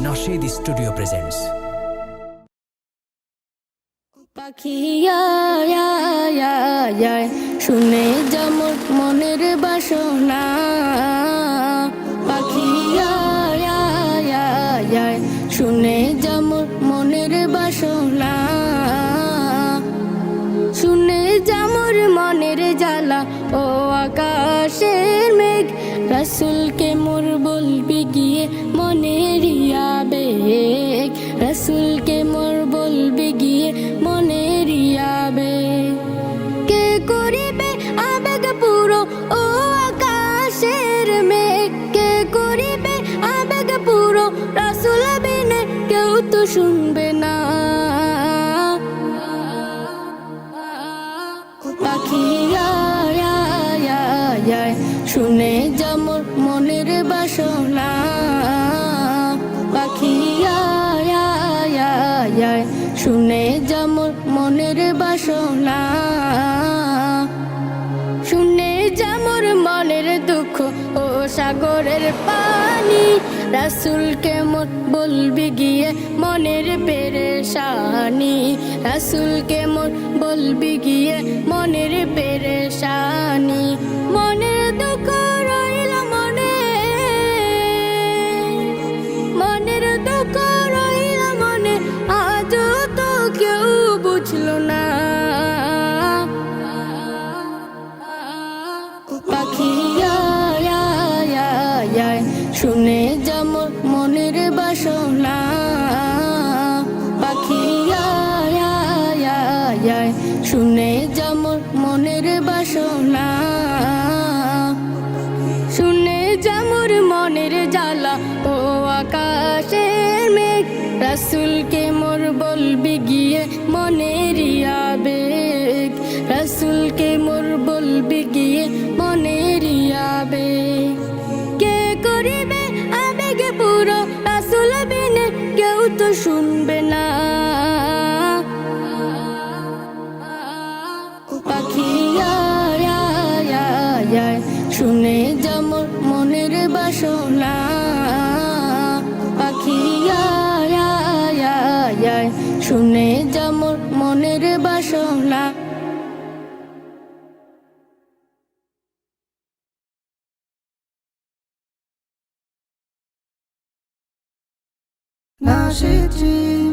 Nasheed studio presents. পাখি শুনে যেমন মনের বাসনা, পাখি শুনে যেমন মনের বাসনা, শুনে যেমন মনের জ্বালা ও আকাশের মেঘ, রাসূলকে মোর বলবি গিয়ে মনের আবেগ, রাসূলকে মোর বলবি গিয়ে মনের আবেগ। কে করিবে আবেগ পুরো ও আকাশের মেঘ, কে করিবে আবেগ পুরো, রাসূল বিনে কেউ তো শুনবে না। পাখি শুনে যেমন মনের বাসনা, পাখি শুনে যেমন মনের বাসনা, শুনে যেমন মনের দুঃখ ও সাগরের পানি, রাসূলকে মোর বলবি গিয়ে মনের পেরেশানি, রাসূলকে মোর বলবি গিয়ে মনের পেরেশানি। মনের দুঃখ রইল মনে, মনের দুঃখ রইল মনে, আজও তো কেউ বুঝলো না। পাখি শুনে যেমন মনের বাসনা, পাখি শুনে যেমন মনের বাসনা, শুনে যেমন মনের জ্বালা ও আকাশের মেঘ, রাসূলকে মোর বলবি গিয়ে মনের আবেগ, রাসূলকে মোর বলবি গিয়ে মনের আবেগ। কে করিবে আবেগে পুরো, রাসূল বিনে কেউ তো শুনবে না। পাখি শুনে যেমন মনের বাসনা, পাখি শুনে যেমন মনের বাসনা। Naşid'cim